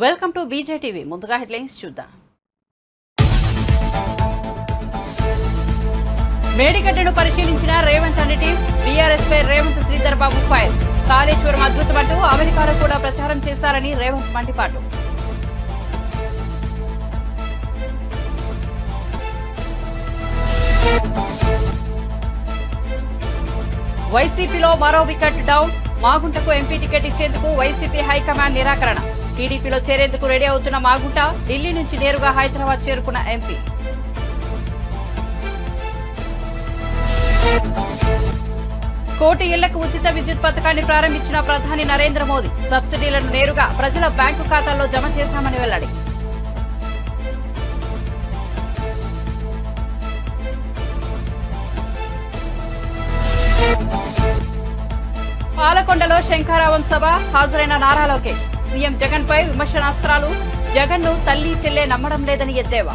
Welcome to బీజేటీవీ. ముందుగా headlines చూద్దాం. మేడిగడ్డను పరిశీలించిన రేవంత్ రెడ్డి టీం. బీఆర్ఎస్ పై రేవంత్ శ్రీధర్ బాబు ఫైర్. కాళేశ్వరం అద్భుతమంటూ అమెరికాలో కూడా ప్రచారం చేశారని రేవంత్ మండిపాటు. వైసీపీలో మరో వికెట్ డౌన్. మాగుంటకు ఎంపీ టికెట్ ఇచ్చేందుకు వైసీపీ హైకమాండ్ నిరాకరణ. టీడీపీలో చేరేందుకు రెడీ అవుతున్న మాగుంట ఢిల్లీ నుంచి నేరుగా హైదరాబాద్ చేరుకున్న ఎంపీ. కోటి ఇళ్లకు ఉచిత విద్యుత్ పథకాన్ని ప్రారంభించిన ప్రధాని నరేంద్ర మోదీ. సబ్సిడీలను నేరుగా ప్రజల బ్యాంకు ఖాతాల్లో జమ చేశామని వెల్లడి. పాలకొండలో శంఖారావం సభ. హాజరైన నారా లోకేష్. సీఎం జగన్ పై విమర్శనాస్త్రాలు. జగన్ ను తల్లి చెల్లె నమ్మడం లేదని ఎద్దేవా.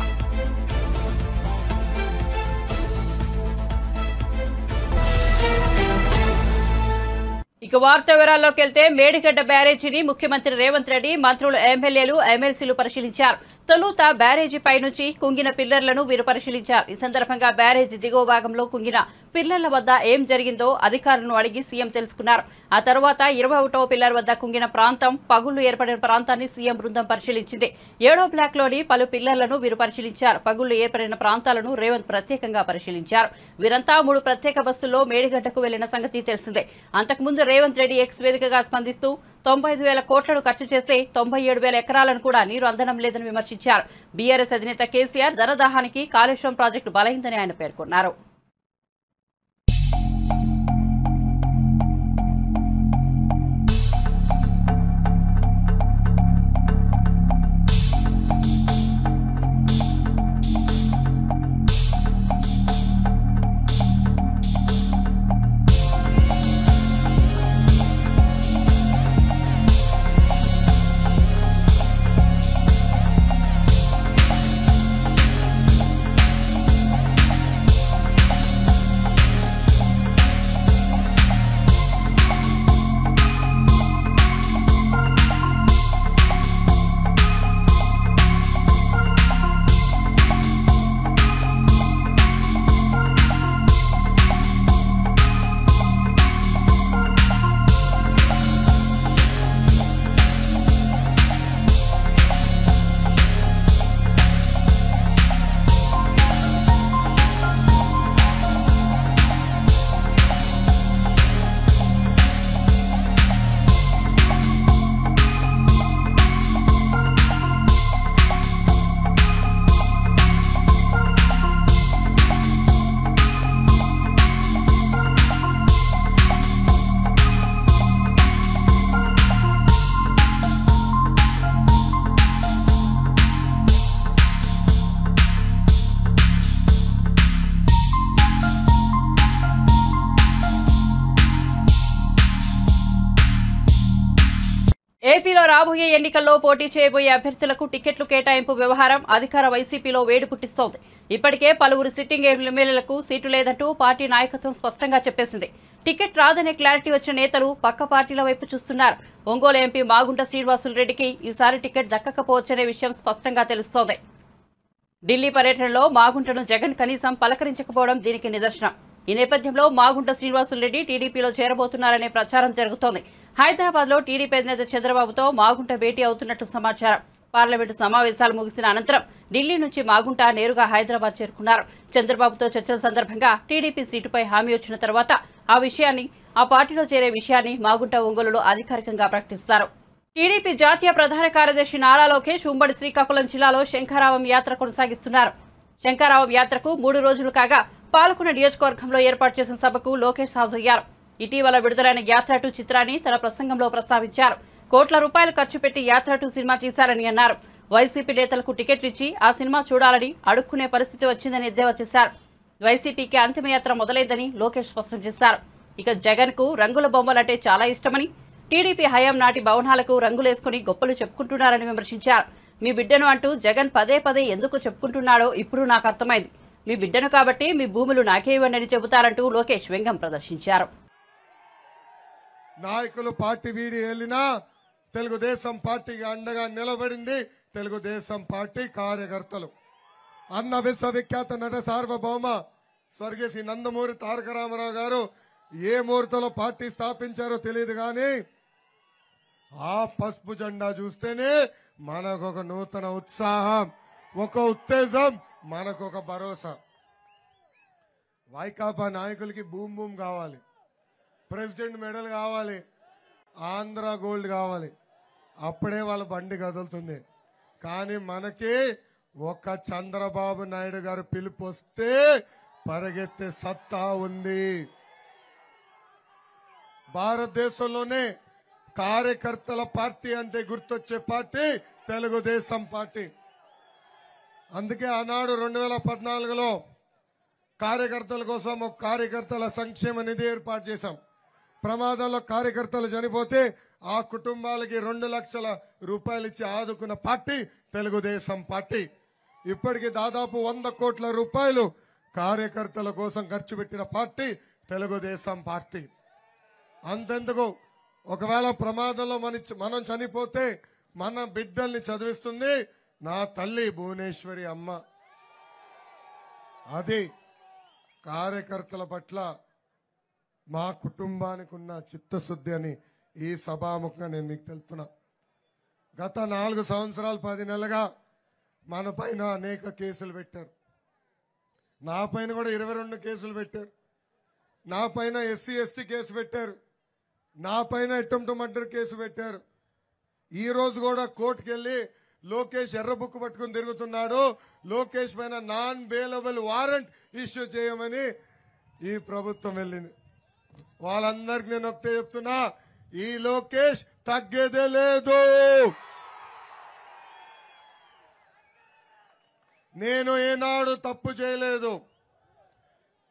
ఇక వార్త వివరాల్లోకి వెళ్తే మేడిగడ్డ బ్యారేజీని ముఖ్యమంత్రి రేవంత్ రెడ్డి, మంత్రులు, ఎమ్మెల్యేలు, ఎమ్మెల్సీలు పరిశీలించారు. తొలుత బ్యారేజీపై నుంచి కుంగిన పిల్లర్లను వీరు పరిశీలించారు. ఈ సందర్భంగా బ్యారేజీ దిగువ భాగంలో కుంగిన పిల్లర్ల వద్ద ఏం జరిగిందో అధికారులను అడిగి సీఎం తెలుసుకున్నారు. ఆ తర్వాత 21వ పిల్లర్ వద్ద కుంగిన ప్రాంతం, పగుళ్లు ఏర్పడిన ప్రాంతాన్ని సీఎం బృందం పరిశీలించింది. 7వ బ్లాక్లోని పలు పిల్లర్లను వీరు పరిశీలించారు. పగుళ్లు ఏర్పడిన ప్రాంతాలను రేవంత్ ప్రత్యేకంగా పరిశీలించారు. వీరంతా 3 ప్రత్యేక బస్సుల్లో మేడిగడ్డకు వెళ్లిన సంగతి తెలిసిందే. అంతకుముందు రేవంత్ రెడ్డి ఎక్స్ వేదికగా స్పందిస్తూ 95,000 కోట్లను ఖర్చు చేస్తే 97,000 ఎకరాలను కూడా నీరు అందడం లేదని విమర్శించారు. బీఆర్ఎస్ అధినేత కేసీఆర్ ధనదాహానికి కాళేశ్వరం ప్రాజెక్టు బలైందని ఆయన పేర్కొన్నారు. ఏపీలో రాబోయే ఎన్నికల్లో పోటీ చేయబోయే అభ్యర్థులకు టికెట్లు కేటాయింపు వ్యవహారం అధికార వైసీపీలో వేడి పుట్టిస్తోంది. ఇప్పటికే పలువురు సిట్టింగ్ ఎమ్మెల్యేలకు సీటు లేదంటూ పార్టీ నాయకత్వం స్పష్టంగా చెప్పేసింది. టికెట్ రాదనే క్లారిటీ వచ్చిన నేతలు పక్క పార్టీల వైపు చూస్తున్నారు. ఒంగోలు ఎంపీ మాగుంట శ్రీనివాసులరెడ్డికి ఈసారి టికెట్ దక్కకపోవచ్చనే విషయం స్పష్టంగా తెలుస్తోంది. ఢిల్లీ పర్యటనలో మాగుంటను జగన్ కనీసం పలకరించకపోవడం దీనికి నిదర్శనం. ఈ నేపథ్యంలో మాగుంట శ్రీనివాసులరెడ్డి టీడీపీలో చేరబోతున్నారనే ప్రచారం జరుగుతోంది. హైదరాబాద్ లో టీడీపీ అధినేత చంద్రబాబుతో మాగుంట భేటీ అవుతున్నట్టు సమాచారం. పార్లమెంటు సమావేశాలు ముగిసిన అనంతరం ఢిల్లీ నుంచి మాగుంట నేరుగా హైదరాబాద్ చేరుకున్నారు. చంద్రబాబుతో చర్చల సందర్భంగా టీడీపీ సీటుపై హామీ వచ్చిన తర్వాత ఆ పార్టీలో చేరే విషయాన్ని మాగుంట ఒంగోలులో అధికారికంగా ప్రకటిస్తారు. టీడీపీ జాతీయ ప్రధాన కార్యదర్శి నారా లోకేష్ ఉమ్మడి శ్రీకాకుళం జిల్లాలో శంఖారావం యాత్ర కొనసాగిస్తున్నారు. శంఖారావం యాత్రకు 3 రోజులు కాగా పాల్గొన్న నియోజకవర్గంలో ఏర్పాటు చేసిన సభకు లోకేష్ హాజరయ్యారు. ఇటీవల విడుదలైన యాత్ర 2 చిత్రాన్ని తన ప్రసంగంలో ప్రస్తావించారు. కోట్ల రూపాయలు ఖర్చు పెట్టి యాత్ర 2 సినిమా తీశారని అన్నారు. వైసీపీ నేతలకు టికెట్లు ఇచ్చి ఆ సినిమా చూడాలని అడుక్కునే పరిస్థితి వచ్చిందని ఎద్దేవా చేశారు. వైసీపీకి అంతిమయాత్ర మొదలైందని లోకేష్ స్పష్టం చేశారు. ఇక జగన్ కు రంగుల బొమ్మలంటే చాలా ఇష్టమని, టీడీపీ హయాం నాటి భవనాలకు రంగులేసుకుని గొప్పలు చెప్పుకుంటున్నారని విమర్శించారు. మీ బిడ్డను అంటూ జగన్ పదే పదే ఎందుకు చెప్పుకుంటున్నాడో ఇప్పుడు నాకు అర్థమైంది. మీ బిడ్డను కాబట్టి మీ భూములు నాకే ఇవ్వండి అని చెబుతారంటూ లోకేష్ వ్యంగ్యం ప్రదర్శించారు. నాయకులు పార్టీ వీడి వెళ్ళినా తెలుగుదేశం పార్టీకి అండగా నిలబడింది తెలుగుదేశం పార్టీ కార్యకర్తలు. అన్న విశ్వవిఖ్యాత నట సార్వభౌమ స్వర్గీయ శ్రీ నందమూరి తారక రామారావు గారు ఏ ముహూర్తంలో పార్టీ స్థాపించారో తెలియదు కానీ ఆ పసుపు జెండా చూస్తేనే మనకు ఒక నూతన ఉత్సాహం, ఒక ఉత్తేజం, మనకు ఒక భరోసా. వైకాపా నాయకులకి బూమ్ బూమ్ కావాలి, ప్రెసిడెంట్ మెడల్ కావాలి, ఆంధ్ర గోల్డ్ కావాలి, అప్పుడే వాళ్ళ బండి కదులుతుంది. కానీ మనకి ఒక చంద్రబాబు నాయుడు గారు పిలుపు వస్తే పరిగెత్తే సత్తా ఉంది. భారతదేశంలోనే కార్యకర్తల పార్టీ అంటే గుర్తొచ్చే పార్టీ తెలుగుదేశం పార్టీ. అందుకే ఆనాడు 2014లో కార్యకర్తల కోసం ఒక కార్యకర్తల సంక్షేమ నిధి ఏర్పాటు చేశాం. ప్రమాదంలో కార్యకర్తలు చనిపోతే ఆ కుటుంబాలకి 2 లక్షల రూపాయలు ఇచ్చి ఆదుకున్న పార్టీ తెలుగుదేశం పార్టీ. ఇప్పటికి దాదాపు 100 కోట్ల రూపాయలు కార్యకర్తల కోసం ఖర్చు పెట్టిన పార్టీ తెలుగుదేశం పార్టీ. అంతెందుకు, ఒకవేళ ప్రమాదంలో మనం చనిపోతే మన బిడ్డల్ని చదివిస్తుంది నా తల్లి భువనేశ్వరి అమ్మ. అది కార్యకర్తల పట్ల మా కుటుంబానికి ఉన్న చిత్తశుద్ధి అని ఈ సభాముఖంగా నేను మీకు తెలుపుతున్నా. గత 4 సంవత్సరాలు 10 నెలలుగా మన పైన అనేక కేసులు పెట్టారు. నా పైన కూడా 22 కేసులు పెట్టారు. నా పైన SC ST కేసు పెట్టారు. నా పైన అటెంప్ట్ మర్డర్ కేసు పెట్టారు. ఈ రోజు కూడా కోర్టుకు వెళ్ళి లోకేష్ ఎర్ర బుక్ పట్టుకుని తిరుగుతున్నాడు, లోకేష్ పైన నాన్ బెయిలబుల్ వారెంట్ ఇష్యూ చేయమని ఈ ప్రభుత్వం వెళ్ళింది. వాళ్ళందరికి నేను ఒకటే చెప్తున్నా, ఈ లోకేష్ తగ్గేదే లేదు. నేను ఏనాడు తప్పు చేయలేదు.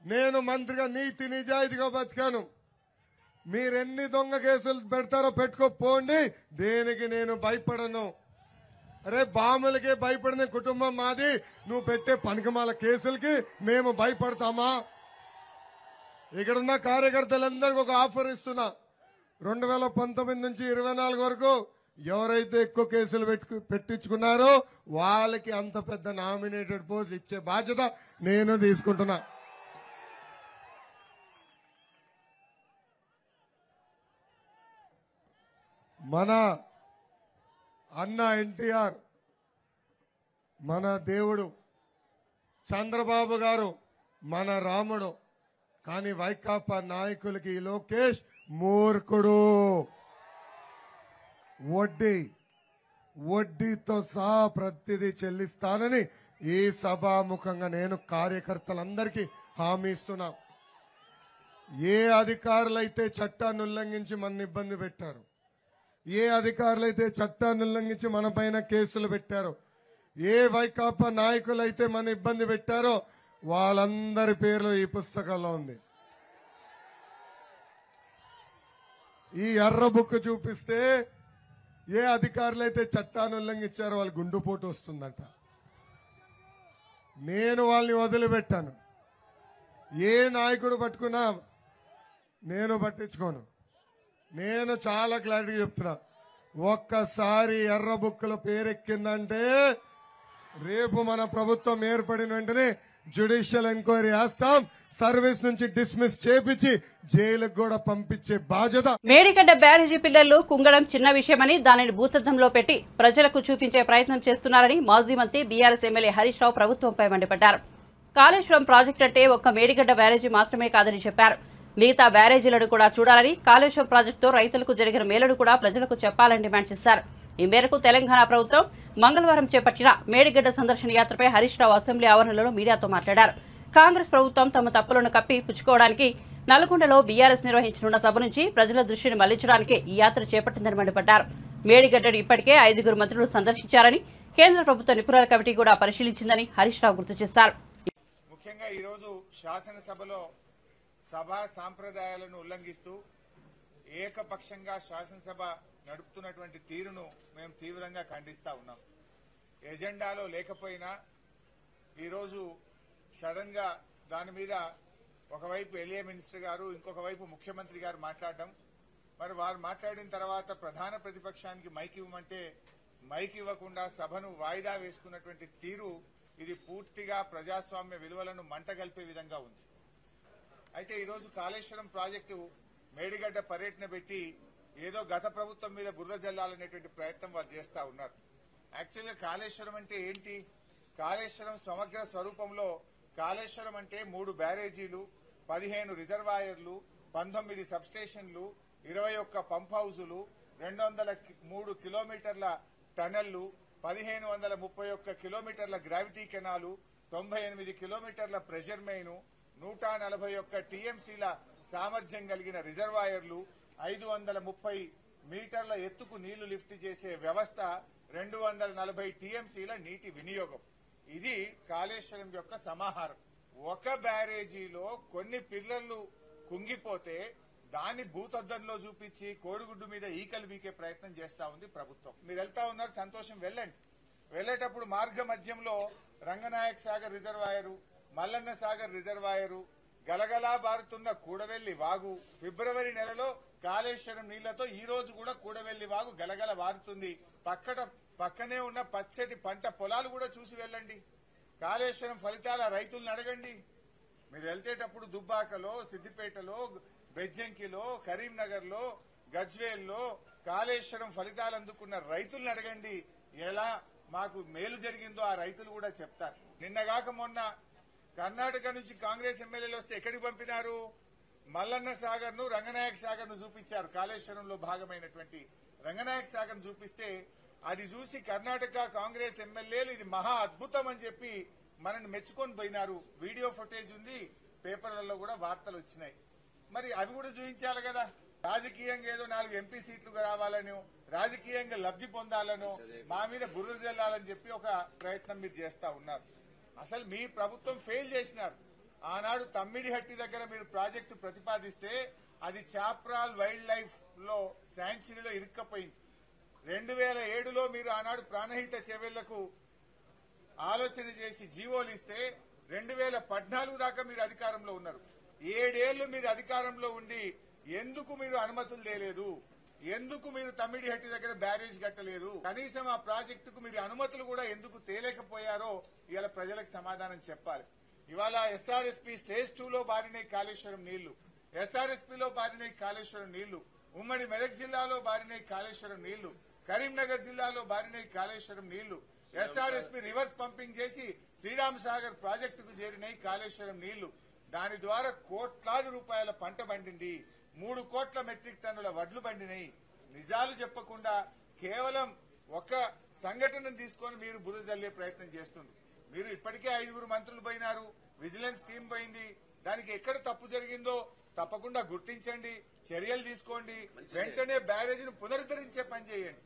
నేను మంత్రిగా నీతి నిజాయితీగా బతికాను. మీరెన్ని దొంగ కేసులు పెడతారో పెట్టుకోపోండి, దేనికి నేను భయపడను. అరే బాములకే భయపడిన కుటుంబం మాది, నువ్వు పెట్టే పనికిమాల కేసులకి మేము భయపడతామా? ఇక్కడున్న కార్యకర్తలందరికీ ఒక ఆఫర్ ఇస్తున్నా. 2019 నుంచి 24 వరకు ఎవరైతే ఎక్కువ కేసులు పెట్టించుకున్నారో వాళ్ళకి అంత పెద్ద నామినేటెడ్ పోస్ట్ ఇచ్చే బాధ్యత నేను తీసుకుంటున్నా. మన అన్న ఎన్టీఆర్, మన దేవుడు, చంద్రబాబు గారు మన రాముడు. కానీ వైకాపా నాయకులకి ఈ లోకేష్ మూర్ఖుడు. వడ్డీతో సహా ప్రతిదీ చెల్లిస్తానని ఈ సభాముఖంగా నేను కార్యకర్తలందరికీ హామీ ఇస్తున్నా. ఏ అధికారులైతే చట్టాన్ని ఉల్లంఘించి మన ఇబ్బంది పెట్టారు, ఏ అధికారులైతే చట్టాన్ని ఉల్లంఘించి మన పైన కేసులు పెట్టారో, ఏ వైకాపా నాయకులైతే మన ఇబ్బంది పెట్టారో వాళ్ళందరి పేర్లు ఈ పుస్తకంలో ఉంది. ఈ ఎర్ర బుక్ చూపిస్తే ఏ అధికారులైతే చట్టాన్ని ఉల్లంఘించారో వాళ్ళు గుండుపోటు వస్తుందంట. నేను వాళ్ళని వదిలిపెట్టాను. ఏ నాయకుడు పట్టుకున్నా నేను పట్టించుకోను. నేను చాలా క్లారిటీ చెప్తున్నా, ఒక్కసారి ఎర్ర బుక్కుల పేరెక్కిందంటే రేపు మన ప్రభుత్వం ఏర్పడిన వెంటనే జ్యుడిషియల్ ఎంక్వైరీ చేస్తాం, సర్వీస్ నుంచి డిస్మిస్ చేపించి జైలుకు కూడా పంపించే బాధ్యత. మేడిగడ్డ బ్యారేజీ పిల్లర్లు కుంగడం చిన్న విషయమని దానిని భూతద్దంలో పెట్టి ప్రజలకు చూపించే ప్రయత్నం చేస్తున్నారని మాజీ మంత్రి బీఆర్ఎస్ ఎమ్మెల్యే హరీష్ రావు ప్రభుత్వంపై మండిపడ్డారు. కాళేశ్వరం ప్రాజెక్టు అంటే ఒక్క మేడిగడ్డ బ్యారేజీ మాత్రమే కాదని చెప్పారు. మిగతా బ్యారేజీలను కూడా చూడాలని, కాళేశ్వరం ప్రాజెక్టుతో రైతులకు జరిగిన మేలును కూడా ప్రజలకు చెప్పాలని డిమాండ్ చేశారు. ఈ మేరకు తెలంగాణ ప్రభుత్వం మంగళవారం చేపట్టిన మేడిగడ్డ సందర్శన యాత్రపై హరీష్ రావు అసెంబ్లీ ఆవరణలో మీడియాతో మాట్లాడారు. కాంగ్రెస్ ప్రభుత్వం తమ తప్పులను కప్పి పుచ్చుకోవడానికి నల్గొండలో బీఆర్ఎస్ నిర్వహించనున్న సభ నుంచి ప్రజల దృష్టిని మళ్లించడానికి ఈ యాత్ర చేపట్టిందని మండిపడ్డారు. మేడిగడ్డను ఇప్పటికే 5 మంత్రులు సందర్శించారని, కేంద్ర ప్రభుత్వ నిపుణుల కమిటీ కూడా పరిశీలించిందని హరీష్ రావు గుర్తు చేశారు. ముఖ్యంగా ఈ రోజు శాసనసభలో సభా సాంప్రదాయాలను ఉల్లంఘిస్తూ ఏకపక్షంగా శాసనసభ నడుపుతున్నటువంటి తీరును మేము తీవ్రంగా ఖండిస్తా ఉన్నాం. ఎజెండాలో లేకపోయినా ఈరోజు సడన్ గా దాని మీద ఒకవైపు ఎల్ఏ మినిస్టర్ గారు, ఇంకొక వైపు ముఖ్యమంత్రి గారు మాట్లాడడం మరి వారు మాట్లాడిన తర్వాత ప్రధాన ప్రతిపక్షానికి మైక్ ఇవ్వమంటే మైక్ ఇవ్వకుండా సభను వాయిదా వేసుకున్నటువంటి తీరు ఇది పూర్తిగా ప్రజాస్వామ్య విలువలను మంటగల్పే విధంగా ఉంది. అయితే ఈరోజు కాళేశ్వరం ప్రాజెక్టు మేడిగడ్డ పర్యటన పెట్టి ఏదో గత ప్రభుత్వం మీద బురద జల్లాలనేటువంటి ప్రయత్నం వారు చేస్తా ఉన్నారు. యాక్చువల్గా కాళేశ్వరం అంటే ఏంటి? కాళేశ్వరం సమగ్ర స్వరూపంలో కాళేశ్వరం అంటే 3 బ్యారేజీలు, 15 రిజర్వాయర్లు, 19 సబ్స్టేషన్లు, 21 పంప్ హౌజులు, 203 కిలోమీటర్ల టనళ్లు, 1531 కిలోమీటర్ల గ్రావిటీ కెనాలు, 98 కిలోమీటర్ల ప్రెషర్ మెయిన్, 141 టీఎంసీల సామర్థ్యం కలిగిన రిజర్వాయర్లు, 530 మీటర్ల ఎత్తుకు నీళ్లు లిఫ్ట్ చేసే వ్యవస్థ, 240 టీఎంసీల నీటి వినియోగం. ఇది కాళేశ్వరం యొక్క సమాహారం. ఒక బ్యారేజీలో కొన్ని పిల్లర్లు కుంగిపోతే దాన్ని భూతద్దంలో చూపించి కోడిగుడ్డు మీద ఈకలు బీకే ప్రయత్నం చేస్తా ఉంది ప్రభుత్వం. మీరు వెళ్తా ఉన్నారు, సంతోషం, వెళ్ళండి. వెళ్లేటప్పుడు మార్గ మధ్యంలో రంగనాయక్ సాగర్ రిజర్వాయరు, మల్లన్న సాగర్ రిజర్వాయరు, గలగలా బారుతున్న కూడవెల్లి వాగు, ఫిబ్రవరి నెలలో కాళేశ్వరం నీళ్లతో ఈ రోజు కూడా కూడవెల్లి వాగు గలగల వారుతుంది. పక్కనే ఉన్న పచ్చటి పంట పొలాలు కూడా చూసి వెళ్ళండి. కాళేశ్వరం ఫలితాల రైతులను అడగండి. మీరు వెళ్తేటప్పుడు దుబ్బాకలో, సిద్దిపేటలో, బెజ్జంకిలో, కరీంనగర్లో, గజ్వేల్లో కాళేశ్వరం ఫలితాలు అందుకున్న రైతులను అడగండి. ఎలా మాకు మేలు జరిగిందో ఆ రైతులు కూడా చెప్తారు. నిన్నగాక మొన్న కర్ణాటక నుంచి కాంగ్రెస్ ఎమ్మెల్యేలు వస్తే ఎక్కడికి పంపినారు? మల్లన్న సాగర్ ను, రంగనాయక సాగర్ ను చూపించారు. కాళేశ్వరంలో భాగమైనటువంటి రంగనాయక సాగర్ ను చూపిస్తే అది చూసి కర్ణాటక కాంగ్రెస్ ఎమ్మెల్యేలు ఇది మహా అద్భుతం అని చెప్పి మనల్ని మెచ్చుకొని పోయినారు. వీడియో ఫుటేజ్ ఉంది, పేపర్లలో కూడా వార్తలు వచ్చినాయి. మరి అవి కూడా చూపించాలి కదా. రాజకీయంగా ఏదో 4 ఎంపీ సీట్లు రావాలనో, రాజకీయంగా లబ్ధి పొందాలనో, మా మీద బురద జల్లాలని చెప్పి ఒక ప్రయత్నం మీరు చేస్తా ఉన్నారు. అసలు మీ ప్రభుత్వం ఫెయిల్ చేసినారు. ఆనాడు తమ్మిడిహట్టి దగ్గర మీరు ప్రాజెక్టు ప్రతిపాదిస్తే అది చాప్రాల్ వైల్డ్ లైఫ్ లో శాంక్చురీలో ఇరుక్కపోయింది. 2007లో మీరు ఆనాడు ప్రాణహిత చెవెళ్లకు ఆలోచన చేసి జీవోలు ఇస్తే 2014 దాకా మీరు అధికారంలో ఉన్నారు. 7 ఏళ్లు మీరు అధికారంలో ఉండి ఎందుకు మీరు అనుమతులు లేదు? ఎందుకు మీరు తమ్మిడిహట్టి దగ్గర బ్యారేజ్ కట్టలేదు? కనీసం ఆ ప్రాజెక్టుకు మీరు అనుమతులు కూడా ఎందుకు తేలేకపోయారో ఇవాళ ప్రజలకు సమాధానం చెప్పాలి. ఇవాళ ఎస్ఆర్ఎస్పీ స్టేజ్ 2లో బారినాయి కాళేశ్వరం నీళ్లు, ఎస్ఆర్ఎస్పీలో బారినాయి కాళేశ్వరం నీళ్లు, ఉమ్మడి మెదక్ జిల్లాలో బారినాయి కాళేశ్వరం నీళ్లు, కరీంనగర్ జిల్లాలో బారినాయి కాళేశ్వరం నీళ్లు, ఎస్ఆర్ఎస్పీ రివర్స్ పంపింగ్ చేసి శ్రీరామ్ సాగర్ ప్రాజెక్టుకు చేరినాయి కాళేశ్వరం నీళ్లు. దాని ద్వారా కోట్లాది రూపాయల పంట పండింది, 3 కోట్ల మెట్రిక్ టన్నుల వడ్లు పండినాయి. నిజాలు చెప్పకుండా కేవలం ఒక సంఘటనను తీసుకొని మీరు బురద జల్లే ప్రయత్నం చేస్తున్నారు. మీరు ఇప్పటికే 5 మంత్రులు పోయినారు, విజిలెన్స్ టీం పోయింది. దానికి ఎక్కడ తప్పు జరిగిందో తప్పకుండా గుర్తించండి, చర్యలు తీసుకోండి, వెంటనే బ్యారేజీని పునరుద్ధరించే పని చేయండి.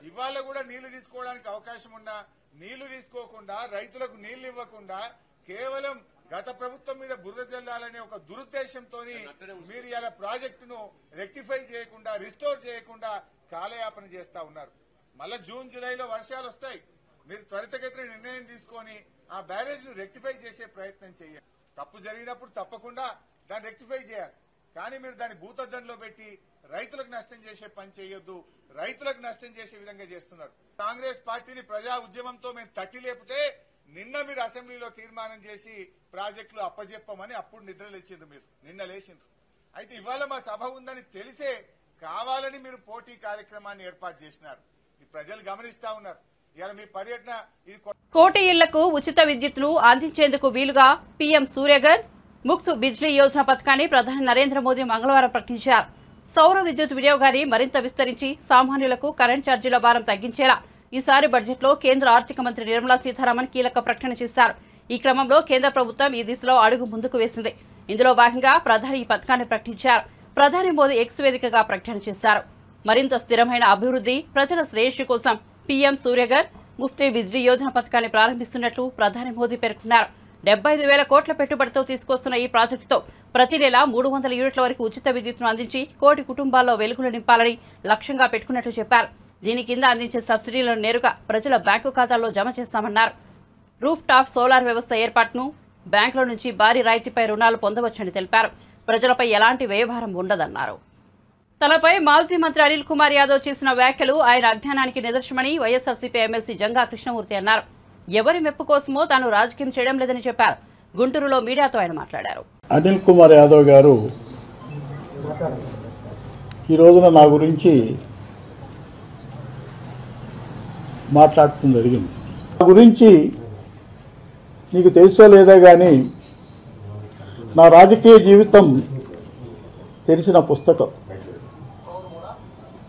ఇవాళ కూడా నీళ్లు తీసుకోవడానికి అవకాశం ఉన్నా నీళ్లు తీసుకోకుండా, రైతులకు నీళ్లు ఇవ్వకుండా కేవలం గత ప్రభుత్వం మీద బురద జల్లాలనే ఒక దురుద్దేశంతో మీరు ఇలా ప్రాజెక్టును రెక్టిఫై చేయకుండా, రిస్టోర్ చేయకుండా కాలయాపన చేస్తా ఉన్నారు. మళ్ళా జూన్ జూలైలో వర్షాలు వస్తాయి. మీరు త్వరితగతిన నిర్ణయం తీసుకొని ఆ బ్యారేజ్ ను రెక్టిఫై చేసే ప్రయత్నం చేయండి. తప్పు జరిగినప్పుడు తప్పకుండా దాన్ని రెక్టిఫై చేయాలి. కానీ మీరు దాన్ని భూతద్దంలో పెట్టి రైతులకు నష్టం చేసే పని చేయొద్దు. రైతులకు నష్టం చేసే విధంగా చేస్తున్నారు. కాంగ్రెస్ పార్టీని ప్రజా ఉద్యమంతో మేము తట్టి లేపితే నిన్న మీరు అసెంబ్లీలో తీర్మానం చేసి ప్రాజెక్టులు అప్పజెప్పమని అప్పుడు నిద్రలేచిండ్రు. మీరు నిన్న లేచిండ్రు. అయితే ఇవాళ మా సభ ఉందని తెలిసే కావాలని మీరు పోటీ కార్యక్రమాన్ని ఏర్పాటు చేసినారు. ఈ ప్రజలు గమనిస్తా ఉన్నారు. ఇవాళ మీ పర్యటన ఇది కోటి ఇళ్లకు ఉచిత విద్యుత్ను అందించేందుకు వీలుగా పీఎం సూర్యఘర్ ముఫ్త్ బిజ్లీ యోజన పథకాన్ని ప్రధాని నరేంద్ర మోదీ మంగళవారం ప్రకటించారు. సౌర విద్యుత్ వినియోగాన్ని మరింత విస్తరించి సామాన్యులకు కరెంట్ ఛార్జీల భారం తగ్గించేలా ఈసారి బడ్జెట్లో కేంద్ర ఆర్థిక మంత్రి నిర్మలా సీతారామన్ కీలక ప్రకటన చేశారు. ఈ క్రమంలో కేంద్ర ప్రభుత్వం ఈ దిశలో అడుగు ముందుకు వేసింది. ఇందులో భాగంగా ప్రధాని ఈ పథకాన్ని ప్రకటించారు. ప్రధాని మోదీ ఎక్స్ వేదికగా ప్రకటన చేశారు. మరింత స్థిరమైన అభివృద్ధి, ప్రజల శ్రేయస్సు కోసం పీఎం సూర్యఘర్ ముఫ్త్ బిజ్లీ యోజన పథకాన్ని ప్రారంభిస్తున్నట్లు ప్రధాని మోదీ పేర్కొన్నారు. 75,000 కోట్ల పెట్టుబడితో తీసుకొస్తున్న ఈ ప్రాజెక్టుతో ప్రతి నెల 300 యూనిట్ల వరకు ఉచిత విద్యుత్ను అందించి కోటి కుటుంబాల్లో వెలుగులు నింపాలని లక్ష్యంగా పెట్టుకున్నట్లు చెప్పారు. దీని కింద అందించే సబ్సిడీలను నేరుగా ప్రజల బ్యాంకు ఖాతాల్లో జమ చేస్తామన్నారు. రూఫ్ టాప్ సోలార్ వ్యవస్థ ఏర్పాటును, బ్యాంకుల నుంచి భారీ రాయితీపై రుణాలు పొందవచ్చని తెలిపారు. ప్రజలపై ఎలాంటి వ్యయభారం ఉండదన్నారు. తనపై మాజీ మంత్రి అనిల్ కుమార్ యాదవ్ చేసిన వ్యాఖ్యలు ఆయన అజ్ఞానానికి నిదర్శనమని వైఎస్ఆర్సీపీ ఎమ్మెల్సీ జంగా కృష్ణమూర్తి అన్నారు. ఎవరి మెప్పు కోసమో తాను రాజకీయం చేయడం లేదని చెప్పారు. గుంటూరులో మీడియాతో ఆయన మాట్లాడారు. అనిల్ కుమార్ యాదవ్ గారు ఈ రోజున నా గురించి మాట్లాడటం జరిగింది. నా గురించి నీకు తెలుసో లేదా కానీ నా రాజకీయ జీవితం తెలిసిన పుస్తకం.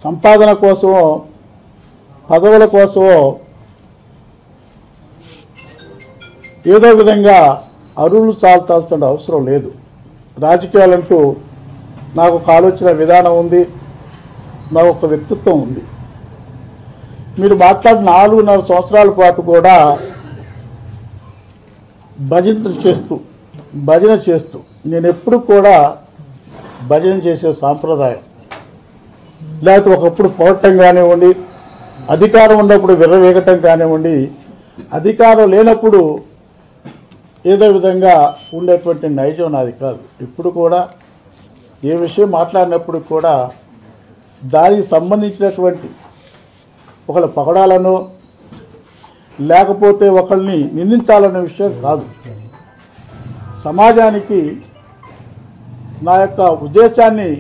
సంపాదన కోసమో పదవుల కోసమో ఏదో విధంగా అరువులు చాల్చాల్సిన అవసరం లేదు. రాజకీయాలంటూ నాకు ఒక ఆలోచన విధానం ఉంది, నాకు ఒక వ్యక్తిత్వం ఉంది. మీరు మాట్లాడిన 4.5 సంవత్సరాల పాటు కూడా భజన చేస్తూ నేను ఎప్పుడు కూడా భజన చేసే సాంప్రదాయం, లేకపోతే ఒకప్పుడు పోవటం కానివ్వండి, అధికారం ఉన్నప్పుడు విర్రవేగటం కానివ్వండి, అధికారం లేనప్పుడు ఏదో విధంగా ఉండేటువంటి నైజం నాది కాదు. ఇప్పుడు కూడా ఏ విషయం మాట్లాడినప్పుడు కూడా దానికి సంబంధించినటువంటి ఒకళ్ళ పగడాలను లేకపోతే ఒకళ్ళని నిందించాలనే విషయం కాదు. సమాజానికి నా యొక్క ఉద్దేశాన్ని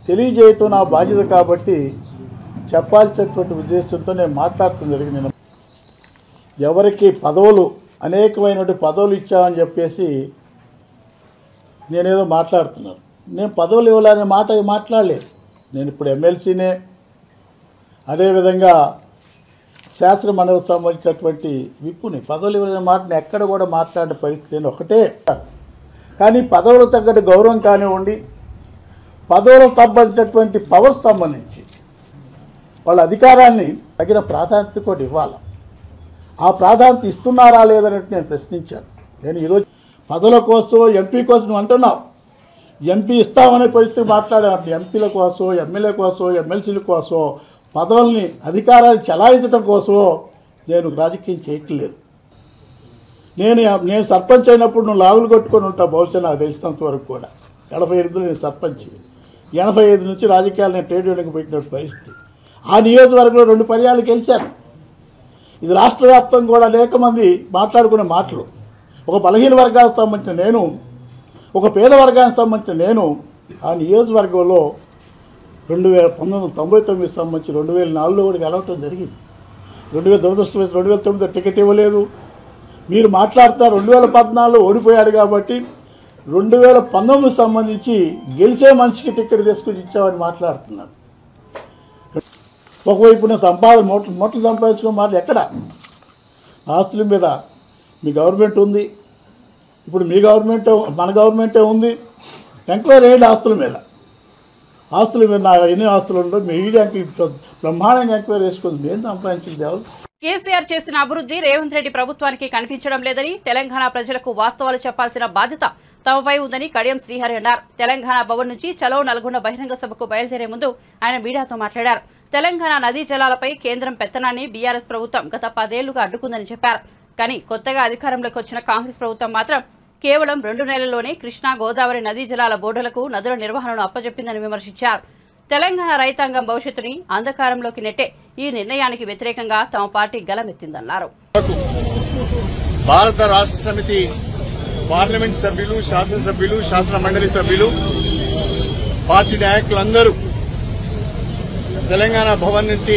తెలియజేయటం నా బాధ్యత కాబట్టి చెప్పాల్సినటువంటి ఉద్దేశంతో నేను మాట్లాడటం జరిగింది. ఎవరికి పదవులు అనేకమైనటువంటి పదవులు ఇచ్చామని చెప్పేసి నేనేదో మాట్లాడుతున్నాను. నేను పదవులు ఇవ్వాలనే మాట మాట్లాడలేదు. నేను ఇప్పుడు ఎమ్మెల్సీనే, అదేవిధంగా శాస్త్ర మండలికి సంబంధించినటువంటి విప్పుని. పదవులు ఇవ్వాలనే మాటని ఎక్కడ కూడా మాట్లాడే పరిస్థితి నేను ఒకటే. కానీ పదవులకు తగ్గట్టు గౌరవం కానివ్వండి, పదవులకు సంబంధించినటువంటి పవర్స్ సంబంధించి వాళ్ళ అధికారాన్ని తగిన ప్రాధాన్యత కూడా ఇవ్వాలి. ఆ ప్రాధాన్యత ఇస్తున్నారా లేదన్నట్టు నేను ప్రశ్నించాను. నేను ఈరోజు పదవుల కోసం ఎంపీ కోసం అంటున్నావు, ఎంపీ ఇస్తామనే పరిస్థితి మాట్లాడాను. ఎంపీల కోసం, ఎమ్మెల్యే కోసం, ఎమ్మెల్సీల కోసం, పదవుల్ని అధికారాన్ని చలాయించడం కోసమో నేను రాజకీయం చేయట్లేదు. నేను సర్పంచ్ అయినప్పుడు నువ్వు లాగులు కొట్టుకొని ఉంటావు బహుశా నాకు తెలిసినంత వరకు కూడా. 85 నేను సర్పంచ్, 85 నుంచి రాజకీయాలు నేను ట్రేడ్ యూనియన్కి పెట్టిన పరిస్థితి. ఆ నియోజకవర్గంలో 2 పర్యాలు గెలిచాను. ఇది రాష్ట్ర వ్యాప్తంగా కూడా అనేక మంది మాట్లాడుకునే మాటలు. ఒక బలహీన వర్గాలకు సంబంధించిన నేను, ఒక పేద వర్గానికి సంబంధించిన నేను ఆ నియోజకవర్గంలో 1999 సంబంధించి 2004లో కూడా గెలవటం జరిగింది. 2009 టికెట్ ఇవ్వలేదు. మీరు మాట్లాడుతున్నారు 2014లో ఓడిపోయాడు కాబట్టి 2019 సంబంధించి గెలిచే మనిషికి టికెట్ తీసుకుని ఇచ్చామని మాట్లాడుతున్నారు. ఒకవైపు నేను సంపాదన మూటలు సంపాదించుకున్న మాటలు ఎక్కడ? ఆస్తుల మీద మీ గవర్నమెంట్ ఉంది, ఇప్పుడు మీ గవర్నమెంటే మన గవర్నమెంటే ఉంది. ఎంక్వైరీ అయ్యేది ఆస్తుల మీద నా ఎన్ని ఆస్తులు ఉండో మీడియాకి బ్రహ్మాండంగా ఎంక్వైరీ చేసుకుంది. మేము సంపాదించింది ఎవరు? కేసీఆర్ చేసిన అభివృద్ధి రేవంత్ రెడ్డి ప్రభుత్వానికి కనిపించడం లేదని, తెలంగాణ ప్రజలకు వాస్తవాలు చెప్పాల్సిన బాధ్యత తమపై ఉందని కడియం శ్రీహరి అన్నారు. తెలంగాణ భవన్ నుంచి చలో నల్గొండ బహిరంగ సభకు బయలుదేరే ముందు ఆయన మీడియాతో మాట్లాడారు. తెలంగాణ నదీ జలాలపై కేంద్రం పెత్తనాన్ని బీఆర్ఎస్ ప్రభుత్వం గత 10 ఏళ్లుగా అడ్డుకుందని చెప్పారు. కానీ కొత్తగా అధికారంలోకి వచ్చిన కాంగ్రెస్ ప్రభుత్వం మాత్రం కేవలం 2 నెలల్లోనే కృష్ణా గోదావరి నదీ జలాల బోర్డులకు నదుల నిర్వహణను అప్పజెప్పిందని విమర్శించారు. తెలంగాణ రైతాంగం భవిష్యత్తుని అంధకారంలోకి నెట్టే ఈ నిర్ణయానికి వ్యతిరేకంగా తమ పార్టీ గలమెత్తిందన్నారు. భారత రాష్ట్ర సమితి పార్లమెంట్ సభ్యులు, శాసనసభ్యులు, శాసన మండలి సభ్యులు, పార్టీ నాయకులందరూ తెలంగాణ భవన్ నుంచి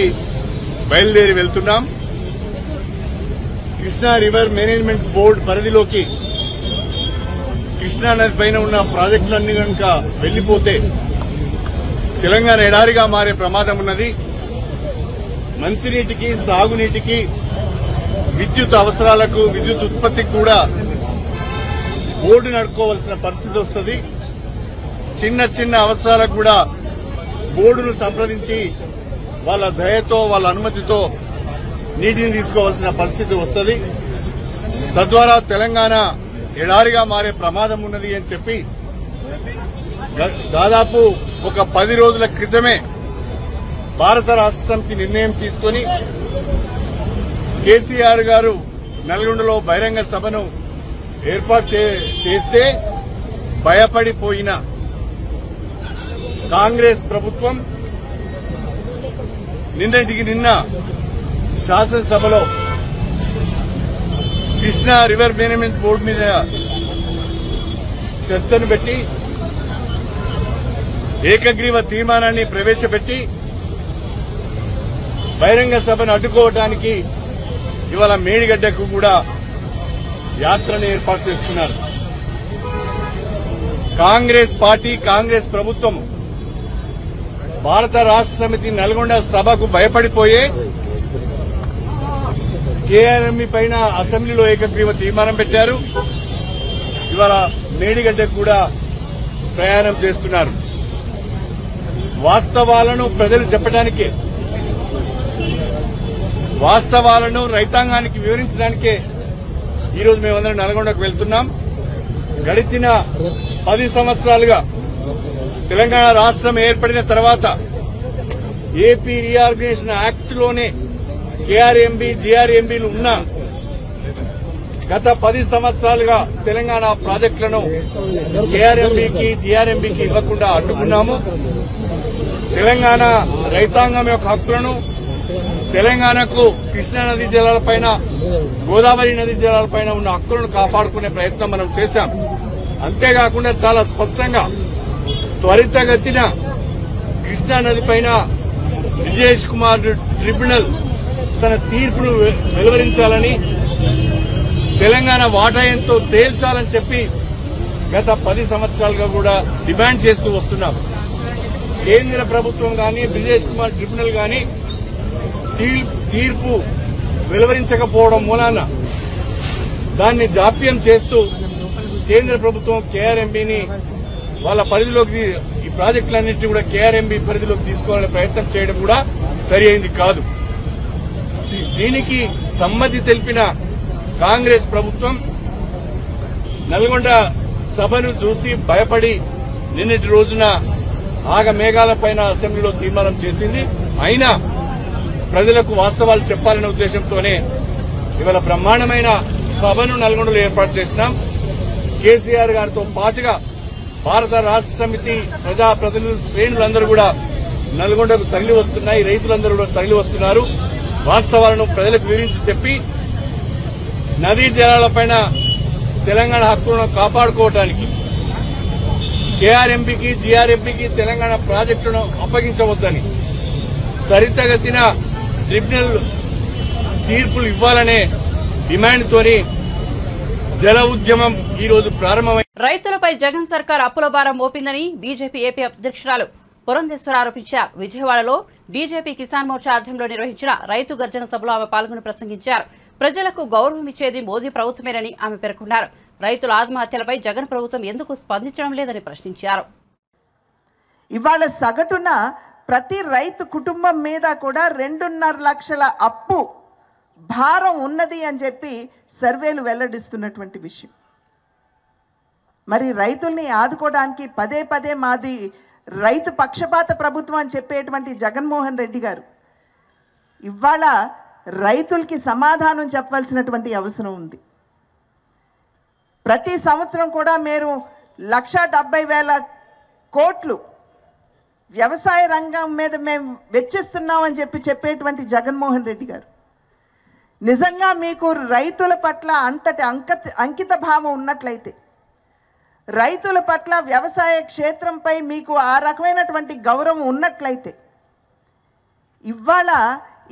బయలుదేరి వెళ్తున్నాం. కృష్ణా రివర్ మేనేజ్మెంట్ బోర్డు పరిధిలోకి కృష్ణా నది పైన ఉన్న ప్రాజెక్టులన్నీ కనుక వెళ్లిపోతే తెలంగాణ ఎడారిగా మారే ప్రమాదం ఉన్నది. మంచినీటికి, సాగునీటికి, విద్యుత్ అవసరాలకు, విద్యుత్ ఉత్పత్తికి కూడా బోర్డు నడుపుకోవాల్సిన పరిస్థితి వస్తుంది. చిన్న చిన్న అవసరాలకు కూడా బోర్డును సంప్రదించి వాళ్ళ దయతో, వాళ్ళ అనుమతితో నీటిని తీసుకోవాల్సిన పరిస్థితి వస్తుంది. తద్వారా తెలంగాణ ఎడారిగా మారే ప్రమాదం ఉన్నది అని చెప్పి దాదాపు ఒక 10 రోజుల క్రితమే భారత రాష్ట్ర సమితి నిర్ణయం తీసుకుని కేసీఆర్ గారు నల్గొండలో బహిరంగ సభను ఏర్పాటు చేస్తే భయపడిపోయిన కాంగ్రెస్ ప్రభుత్వం నిన్నటికి నిన్న శాసనసభలో కృష్ణా రివర్ మేనేజ్మెంట్ బోర్డు మీద చర్చను పెట్టి ఏకగ్రీవ తీర్మానాన్ని ప్రవేశపెట్టి బహిరంగ సభను అడ్డుకోవడానికి ఇవాళ మేడిగడ్డకు కూడా యాత్రను ఏర్పాటు చేస్తున్నారు. కాంగ్రెస్ పార్టీ, కాంగ్రెస్ ప్రభుత్వం భారత రాష్ట్ర సమితి నల్గొండ సభకు భయపడిపోయే కేఆర్ఎంఈ పైన అసెంబ్లీలో ఏకగ్రీవ తీర్మానం పెట్టారు. ఇవాళ మేడిగడ్డకు కూడా ప్రయాణం చేస్తున్నారు. వాస్తవాలను ప్రజలు చెప్పడానికే, వాస్తవాలను రైతాంగానికి వివరించడానికే ఈరోజు మేమందరం నల్గొండకు వెళ్తున్నాం. గడిచిన 10 సంవత్సరాలుగా తెలంగాణ రాష్ట్రం ఏర్పడిన తర్వాత ఏపీ రీఆర్గనైజేషన్ యాక్ట్ లోనే కేఆర్ఎంబీ, జీఆర్ఎంబీలు ఉన్నా గత 10 సంవత్సరాలుగా తెలంగాణ ప్రాజెక్టులను కేఆర్ఎంబీకి, జీఆర్ఎంబీకి ఇవ్వకుండా అడ్డుకున్నాము. తెలంగాణ రైతాంగం యొక్క హక్కులను, తెలంగాణకు కృష్ణా నదీ జలాలపైన, గోదావరి నదీ జలాలపైన ఉన్న హక్కులను కాపాడుకునే ప్రయత్నం మనం చేశాం. అంతేకాకుండా చాలా స్పష్టంగా త్వరితగతిన కృష్ణా నదిపైన విజేష్ కుమార్ ట్రిబ్యునల్ తన తీర్పును వెలువరించాలని, తెలంగాణ వాటా ఎంతో తేల్చాలని చెప్పి గత 10 సంవత్సరాలుగా కూడా డిమాండ్ చేస్తూ వస్తున్నాం. కేంద్ర ప్రభుత్వం గాని, విజేష్ కుమార్ ట్రిబ్యునల్ గాని తీర్పు వెలువరించకపోవడం మూలాన దాన్ని జాప్యం చేస్తూ కేంద్ర ప్రభుత్వం కేఆర్ఎంబీని వాళ్ళ పరిధిలోకి, ఈ ప్రాజెక్టులన్నింటినీ కూడా కేఆర్ఎంబీ పరిధిలోకి తీసుకోవాలనే ప్రయత్నం చేయడం కూడా సరి అయింది కాదు. దీనికి సమ్మతి తెలిపిన కాంగ్రెస్ ప్రభుత్వం నల్గొండ సభను చూసి భయపడి నిన్నటి రోజున ఆగమేఘాలపైన అసెంబ్లీలో తీర్మానం చేసింది. అయినా ప్రజలకు వాస్తవాలు చెప్పాలనే ఉద్దేశంతోనే ఇవాళ బ్రహ్మాండమైన సభను నల్గొండలో ఏర్పాటు చేసినాం. కేసీఆర్ గారితో పాటుగా భారత రాష్ట్ర సమితి ప్రజాప్రతినిధులు, శ్రేణులందరూ కూడా నల్గొండకు తరలి వస్తున్నాయి. రైతులందరూ కూడా తరలి వస్తున్నారు. వాస్తవాలను ప్రజలకు వివరించి చెప్పి నదీ జలాలపైన తెలంగాణ హక్కులను కాపాడుకోవడానికి కేఆర్ఎంబీకి, జీఆర్ఎంబీకి తెలంగాణ ప్రాజెక్టులను అప్పగించవద్దని, త్వరితగతిన ట్రిబ్యునల్ తీర్పులు ఇవ్వాలనే డిమాండ్తోని జల ఉద్యమం ఈ రోజు ప్రారంభమైంది. రైతులపై జగన్ సర్కార్ అప్పుల భారం మోపిందని బీజేపీ ఏపీ అధ్యక్షురాలు పురంధేశ్వర ఆరోపించారు. విజయవాడలో బీజేపీ కిసాన్ మోర్చా ఆధ్వర్యంలో నిర్వహించిన రైతు గర్జన సభలో ఆమె పాల్గొని ప్రసంగించారు. ప్రజలకు గౌరవం ఇచ్చేది మోదీ ప్రభుత్వమేనని ఆమె పేర్కొన్నారు. రైతుల ఆత్మహత్యలపై జగన్ ప్రభుత్వం ఎందుకు స్పందించడం లేదని ప్రశ్నించారు. ఇవాళ సగటున ప్రతి రైతు కుటుంబం మీద కూడా 2.5 లక్షల అప్పు భారం ఉన్నది అని చెప్పి సర్వేలు వెల్లడిస్తున్నటువంటి విషయం. మరి రైతుల్ని ఆదుకోవడానికి పదే పదే మాది రైతు పక్షపాత ప్రభుత్వం అని చెప్పేటువంటి జగన్మోహన్ రెడ్డి గారు ఇవాళ రైతులకి సమాధానం చెప్పవలసినటువంటి అవసరం ఉంది. ప్రతి సంవత్సరం కూడా మీరు 1,70,000 కోట్లు వ్యవసాయ రంగం మీద మేము వెచ్చిస్తున్నామని చెప్పేటువంటి జగన్మోహన్ రెడ్డి గారు నిజంగా మీకు రైతుల పట్ల అంతటి అంకిత భావం ఉన్నట్లయితే, రైతుల పట్ల వ్యవసాయ క్షేత్రంపై మీకు ఆ రకమైనటువంటి గౌరవం ఉన్నట్లయితే, ఇవాళ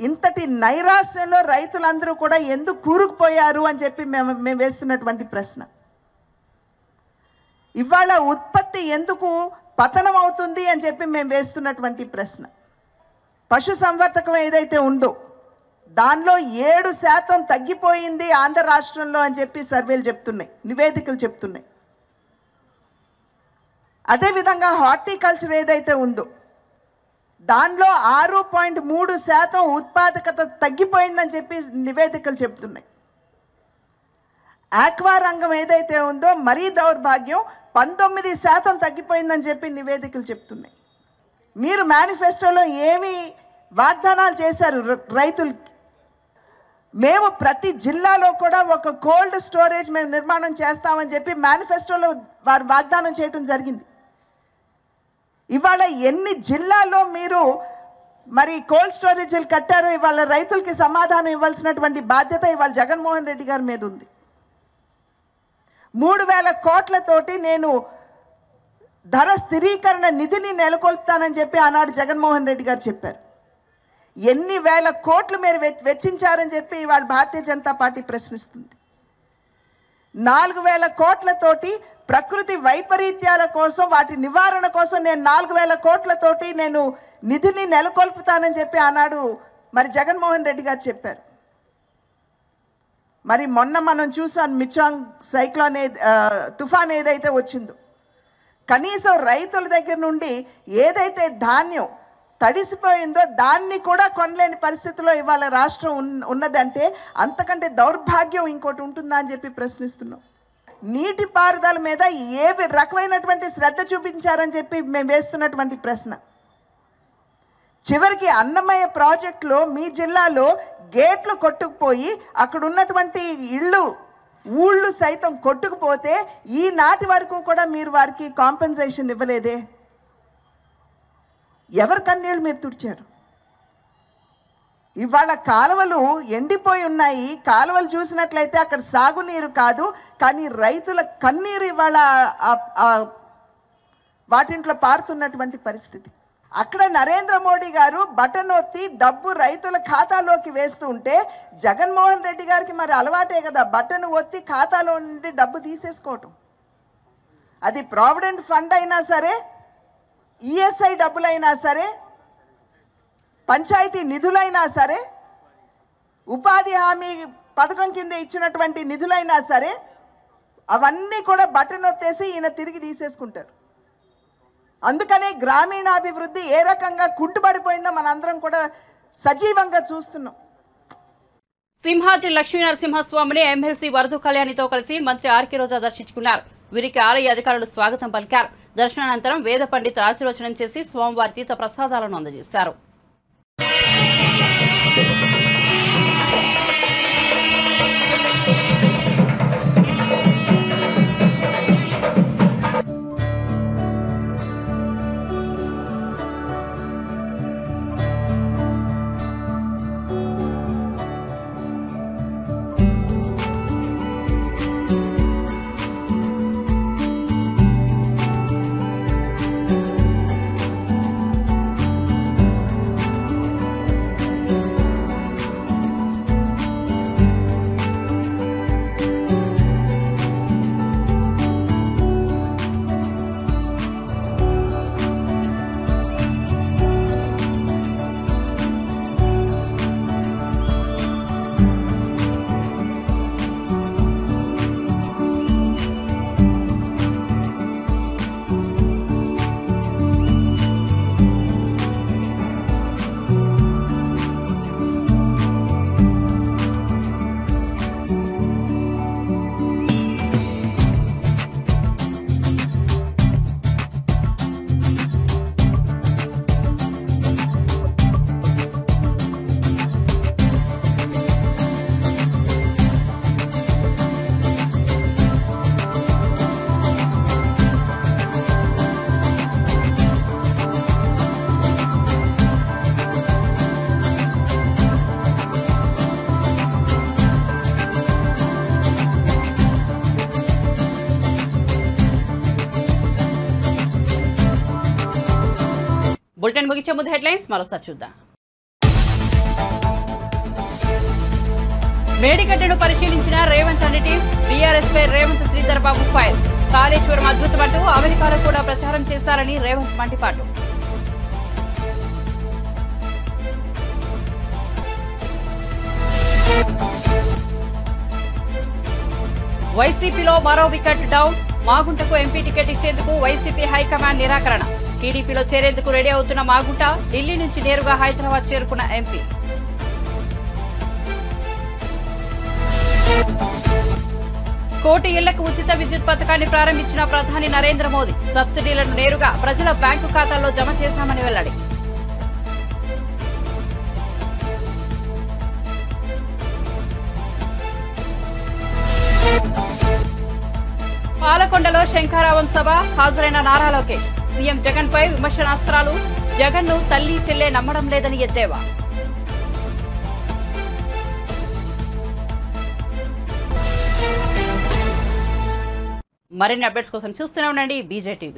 ఇంతటి నైరాశ్యంలో రైతులందరూ కూడా ఎందుకు కూరుకుపోయారు అని చెప్పి మేము వేస్తున్నటువంటి ప్రశ్న. ఇవాళ ఉత్పత్తి ఎందుకు పతనం అవుతుంది అని చెప్పి మేము వేస్తున్నటువంటి ప్రశ్న. పశు సంవర్ధకం ఏదైతే ఉందో దానిలో 7% తగ్గిపోయింది ఆంధ్ర రాష్ట్రంలో అని చెప్పి సర్వేలు చెప్తున్నాయి, నివేదికలు చెప్తున్నాయి. అదేవిధంగా హార్టికల్చర్ ఏదైతే ఉందో దానిలో 6.3% ఉత్పాదకత తగ్గిపోయిందని చెప్పి నివేదికలు చెప్తున్నాయి. ఆక్వా రంగం ఏదైతే ఉందో మరీ దౌర్భాగ్యం 19% తగ్గిపోయిందని చెప్పి నివేదికలు చెప్తున్నాయి. మీరు మేనిఫెస్టోలో ఏమి వాగ్దానాలు చేశారు రైతులకి? మేము ప్రతి జిల్లాలో కూడా ఒక కోల్డ్ స్టోరేజ్ మేము నిర్మాణం చేస్తామని చెప్పి మేనిఫెస్టోలో వారు వాగ్దానం చేయడం జరిగింది. ఇవాళ ఎన్ని జిల్లాల్లో మీరు మరి కోల్డ్ స్టోరేజీలు కట్టారో ఇవాళ రైతులకి సమాధానం ఇవ్వాల్సినటువంటి బాధ్యత ఇవాళ జగన్మోహన్ రెడ్డి గారి మీద ఉంది. 3,000 కోట్లతోటి నేను ధర స్థిరీకరణ నిధిని నెలకొల్పుతానని చెప్పి ఆనాడు జగన్మోహన్ రెడ్డి గారు చెప్పారు. ఎన్ని వేల కోట్లు మీరు వెచ్చించారని చెప్పి ఇవాళ భారతీయ జనతా పార్టీ ప్రశ్నిస్తుంది. 4,000 కోట్లతోటి ప్రకృతి వైపరీత్యాల కోసం వాటి నివారణ కోసం నేను 4,000 కోట్లతోటి నేను నిధిని నెలకొల్పుతానని చెప్పి ఆనాడు మరి జగన్మోహన్ రెడ్డి గారు చెప్పారు. మరి మొన్న మనం చూసాం మిచాంగ్ సైక్లోన్ తుఫాన్ ఏదైతే వచ్చిందో కనీసం రైతుల దగ్గర నుండి ఏదైతే ధాన్యం తడిసిపోయిందో దాన్ని కూడా కొనలేని పరిస్థితిలో ఇవాళ రాష్ట్రం ఉన్నదంటే అంతకంటే దౌర్భాగ్యం ఇంకోటి ఉంటుందా అని చెప్పి ప్రశ్నిస్తున్నాం. నీటిపారుదల మీద ఏ రకమైనటువంటి శ్రద్ధ చూపించారని చెప్పి మేము వేస్తున్నటువంటి ప్రశ్న. చివరికి అన్నమయ్య ప్రాజెక్టులో మీ జిల్లాలో గేట్లు కొట్టుకుపోయి అక్కడ ఉన్నటువంటి ఊళ్ళు సైతం కొట్టుకుపోతే ఈనాటి వరకు కూడా మీరు వారికి కాంపెన్సేషన్ ఇవ్వలేదే. ఎవరి కన్నీళ్ళు మీరు తుడిచారు? ఇవాళ కాలువలు ఎండిపోయి ఉన్నాయి. కాలువలు చూసినట్లయితే అక్కడ సాగునీరు కాదు, కానీ రైతుల కన్నీరు ఇవాళ వాటింట్లో పారుతున్నటువంటి పరిస్థితి. అక్కడ నరేంద్ర మోడీ గారు బటన్ ఒత్తి డబ్బు రైతుల ఖాతాలోకి వేస్తూ ఉంటే జగన్మోహన్ రెడ్డి గారికి మరి అలవాటే కదా బటన్ ఒత్తి ఖాతాలో నుండి డబ్బు తీసేసుకోవటం. అది ప్రావిడెంట్ ఫండ్ అయినా సరే, ఈఎస్ఐ డబ్బులైనా సరే, పంచాయతీ నిధులైనా సరే, ఉపాధి హామీ పథకం కింద ఇచ్చినటువంటి నిధులైనా సరే అవన్నీ కూడా బటన్ ఒత్తేసి ఈయన తిరిగి తీసేసుకుంటారు. అందుకనే గ్రామీణాభివృద్ధి ఏ రకంగా కుంటుపడిపోయిందో మనందరం కూడా సజీవంగా చూస్తున్నాం. సింహాద్రి లక్ష్మీనరసింహస్వామిని ఎమ్మెల్సీ వరదు కళ్యాణితో కలిసి మంత్రి ఆర్కే రోజా దర్శించుకున్నారు. వీరికి ఆలయ అధికారులు స్వాగతం పలికారు. దర్శనానంతరం వేద పండితులు ఆశీర్వచనం చేసి స్వామివారి తీర్థ ప్రసాదాలను అందజేశారు. బులెటిన్ ముగించే ముందు హెడ్లైన్స్ మరోసారి చూద్దాం. మేడిగడ్డను పరిశీలించిన రేవంత్ రెడ్డి టీం. బీఆర్ఎస్ పై రేవంత్ శ్రీధర్ బాబు ఫైర్. కాళేశ్వరం అద్భుతమంటూ అమెరికాలో కూడా ప్రచారం చేశారని రేవంత్ మండిపాటు. వైసీపీలో మరో వికెట్ డౌన్. మాగుంటకు ఎంపీ టికెట్ ఇచ్చేందుకు వైసీపీ హైకమాండ్ నిరాకరణ. టీడీపీలో చేరేందుకు రెడీ అవుతున్న మాగుంట ఢిల్లీ నుంచి నేరుగా హైదరాబాద్ చేరుకున్న ఎంపీ. కోటి ఇళ్లకు ఉచిత విద్యుత్ పథకాన్ని ప్రారంభించిన ప్రధాని నరేంద్ర మోదీ. సబ్సిడీలను నేరుగా ప్రజల బ్యాంకు ఖాతాల్లో జమ చేశామని వెల్లడి. పాలకొండలో శంఖారావం సభ. హాజరైన నారా లోకేష్. సీఎం జగన్ పై విమర్శనాస్త్రాలు. జగన్ ను తల్లి చెల్లె నమ్మడం లేదని ఎద్దేవా. మరిన్ని అప్డేట్స్ కోసం చూస్తూనే ఉండండి BJTV.